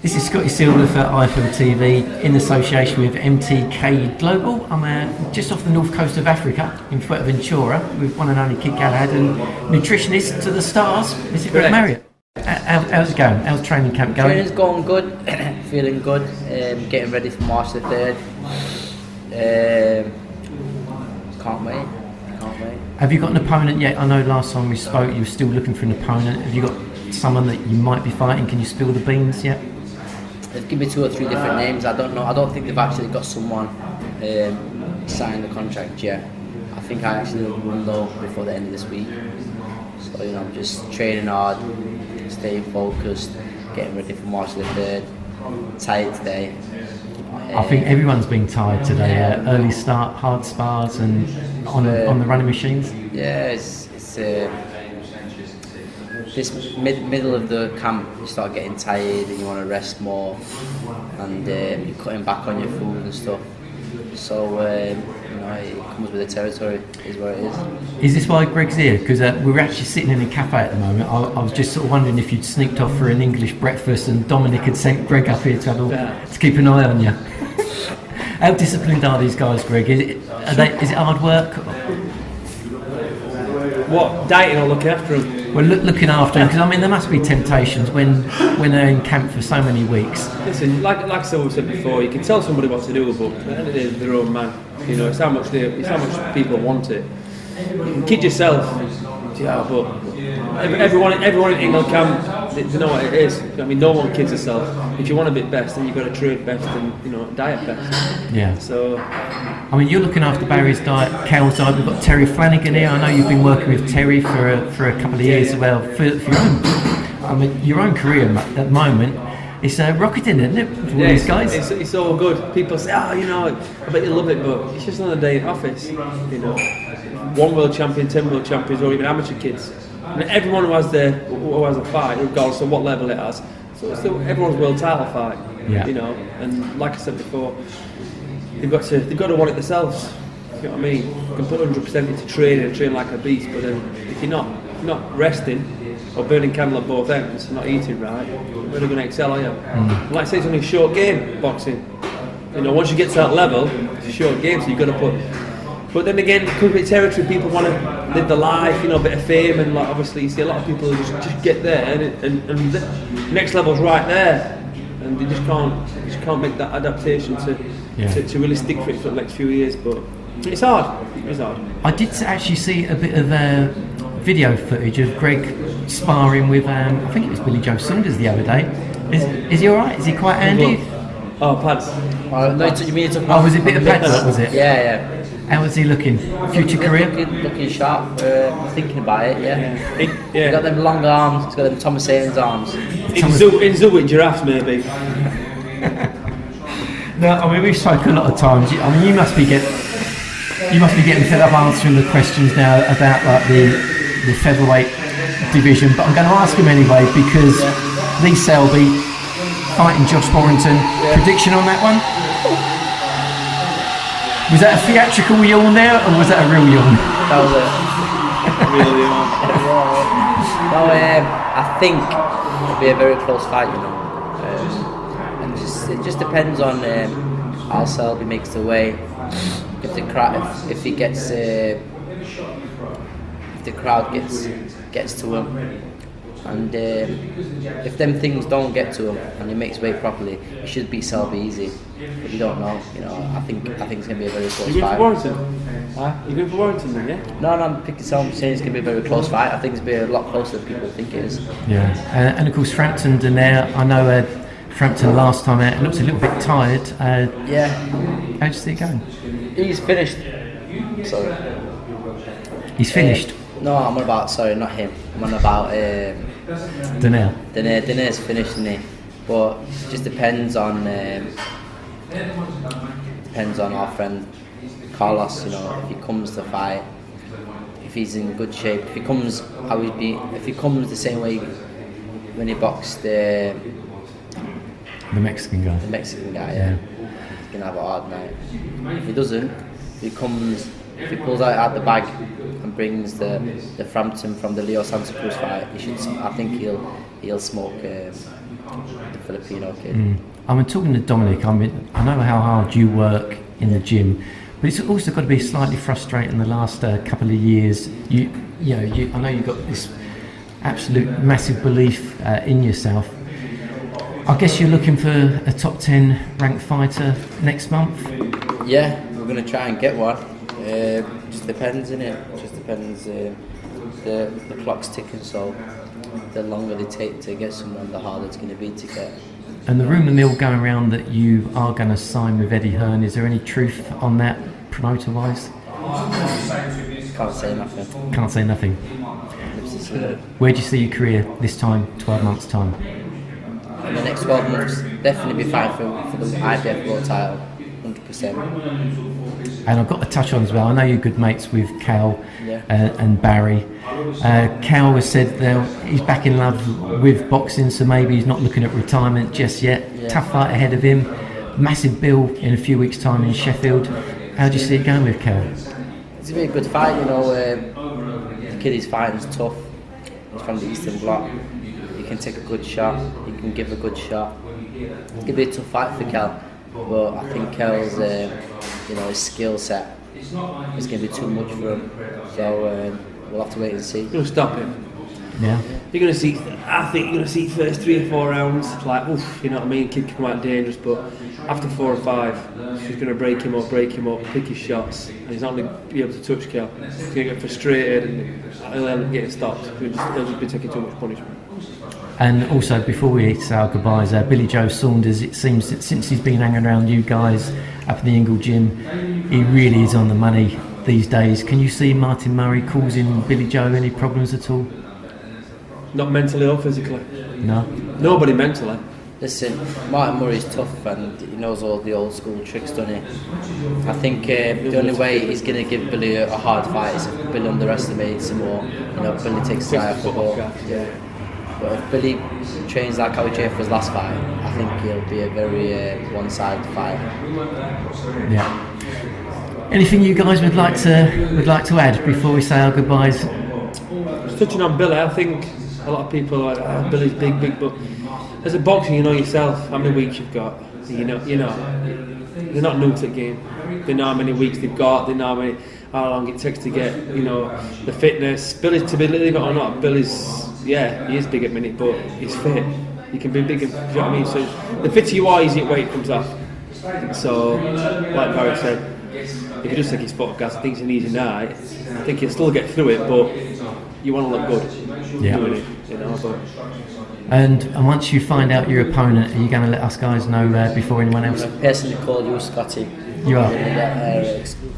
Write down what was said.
This is Scotty Silver for iFilm TV in association with MTK Global. I'm just off the north coast of Africa in Fuerteventura with one and only Kid Galahad and nutritionist to the stars, Mr. Brook Marriott. How's it going? How's training camp going? Training's going good, feeling good, getting ready for March the 3rd. Can't wait. Have you got an opponent yet? I know last time we spoke you were still looking for an opponent. Have you got someone that you might be fighting? Can you spill the beans yet? They've given me 2 or 3 different names. I don't know. I don't think they've actually got someone signed the contract yet. I think I actually will know before the end of this week. So I'm just training hard, staying focused, getting ready for March the 3rd. Tired today. I think everyone's been tired today. Early start, hard spars, and on the running machines. Yeah, it's this middle of the camp. You start getting tired and you want to rest more, and you're cutting back on your food and stuff. So it comes with the territory. Is what it is. Is this why Greg's here? Because we're actually sitting in a cafe at the moment. I was just sort of wondering if you'd sneaked off for an English breakfast and Dominic had sent Greg up here to keep an eye on you. How disciplined are these guys, Greg? Is it hard work? What, dieting or looking after them? Well, looking after them, because I mean there must be temptations when they're in camp for so many weeks. Listen, like I said before, you can tell somebody what to do, but at the end of the day, they're their own man. It's how much people want it. You can kid yourself, but everyone in England camp, they know what it is. I mean, no one kids herself. If you want to be best, then you've got to train best and diet best. Yeah. So, I mean, you're looking after Barry's diet, Kell's diet. We've got Terry Flanagan here. I know you've been working with Terry for a couple of years as well. For your own career at the moment, it's rocketing, isn't it? For all these guys. It's all good. People say, I bet you love it, but it's just another day in office. 1 world champion, 10 world champions, or even amateur kids. And everyone who has a fight, regardless of what level it has, so it's still everyone's world title fight. Yeah. And like I said before, they've got to want it themselves. You know what I mean? You can put 100% into training and train like a beast, but then if you're not resting or burning candle at both ends, not eating right, you're really going to excel, are you? Like I say, it's only a short game, boxing. Once you get to that level, it's a short game, so you've got to put. But then again, it comes with territory. People want to live the life, a bit of fame, and obviously you see a lot of people who just get there, and the next level's right there, and they just can't make that adaptation to really stick for it for the next few years. But it's hard. I did actually see a bit of video footage of Greg sparring with I think it was Billy Joe Saunders the other day. Is he all right? Is he quite handy? Oh, pads. No, you mean was it a bit of pads? Was it? Yeah. How was he looking? Future career? Looking sharp. Thinking about it. Yeah. He's got them long arms. He's got them Thomas Haynes arms. In zoo with giraffes, maybe. No, I mean we've spoken a lot of times. I mean you must be getting fed up answering the questions now about like the featherweight division. But I'm going to ask him anyway because Lee Selby fighting Josh Warrington. Prediction on that one? Was that a theatrical yawn there, or was that a real yawn? That was it. Real yawn. No, I think it'll be a very close fight, and it just depends on how Selby makes the way. If the crowd gets to him, and if them things don't get to him and he makes weight properly, he should beat Selby easy. But you don't know. I think it's gonna be a very close fight. You going for Warrington? You going for Warrington then? Yeah. No, I'm picking Selby. Saying it's gonna be a very close fight. I think it's gonna be a lot closer than people think it is. Yeah, and of course Frampton Donaire. I know Frampton last time out looked a little bit tired. Yeah. How'd you see it going? He's finished. Sorry. He's finished. No, I'm on about. Sorry, not him. I'm on about. Donaire. Donaire's finished, isn't he? But it just depends on our friend Carlos. If he comes to fight, if he's in good shape, if he comes the same way when he boxed the Mexican guy. The Mexican guy, yeah. He's gonna have a hard night. If he doesn't, if he comes if he pulls out the bag and brings the Frampton from the Leo Santa Cruz fight, I think he'll smoke the Filipino kid. I mean, talking to Dominic, I know how hard you work in the gym, but it's also got to be slightly frustrating the last couple of years. I know you've got this absolute massive belief in yourself. I guess you're looking for a top 10 ranked fighter next month? Yeah, we're going to try and get one. Just depends, innit? Just depends. The clock's ticking, so the longer they take to get someone, the harder it's going to be to get. And the rumour mill going around that you are going to sign with Eddie Hearn, is there any truth on that, promoter-wise? Can't say nothing. Can't say nothing. Where do you see your career this time, 12 months' time? In the next 12 months, definitely be fighting for the IBF World title, 100%. And I've got to touch on as well, I know you're good mates with Kell Yeah. and Barry. Kell has said he's back in love with boxing, so maybe he's not looking at retirement just yet. Yeah. Tough fight ahead of him, massive bill in a few weeks' time in Sheffield. How do you see it going with Kell? It's a very good fight, the kid he's fighting is tough. He's from the Eastern Bloc. He can take a good shot, he can give a good shot. It's going to be a tough fight for Kell, but I think Kell's his skill set is going to be too much for him. So we'll have to wait and see. You're going to stop him. Yeah. You're going to see. I think you're going to see first 3 or 4 rounds. Like, oof, you know what I mean. Kid can come out dangerous, but after 4 or 5, she's going to break him up, pick his shots, and he's not going to be able to touch Kell. He's going to get frustrated, and he'll end up getting stopped. He'll just be taking too much punishment. And also, before we say our goodbyes, Billy Joe Saunders, it seems that since he's been hanging around you guys up at the Ingle Gym, he really is on the money these days. Can you see Martin Murray causing Billy Joe any problems at all? Not mentally or physically. No? Nobody mentally. Listen, Martin Murray's tough and he knows all the old school tricks, doesn't he? I think the only way he's going to give Billy a hard fight is if Billy underestimates him or Billy takes his eye off the ball. Yeah. But if Billy trains like how he trained for his last fight, I think he'll be a very one-sided fight. Yeah. Anything you guys would like to add before we say our goodbyes? Just touching on Billy, I think a lot of people are like, Billy's big, but as a boxer, you know yourself how many weeks you've got. You know, they're not new to the game. They know how many weeks they've got. They know how long it takes to get, the fitness. Billy, to believe it or not, Billy's. Yeah, he is big at minute, but he's fit. He can be big, you know what I mean? So the fitter you are, easier weight comes off. So, like Barry said, if you just take his foot off gas, I think it's an easy night. I think he'll still get through it, but you want to look good doing it, But. And once you find out your opponent, are you going to let us guys know before anyone else? I'm personally call you Scotty. You are. Exclusive.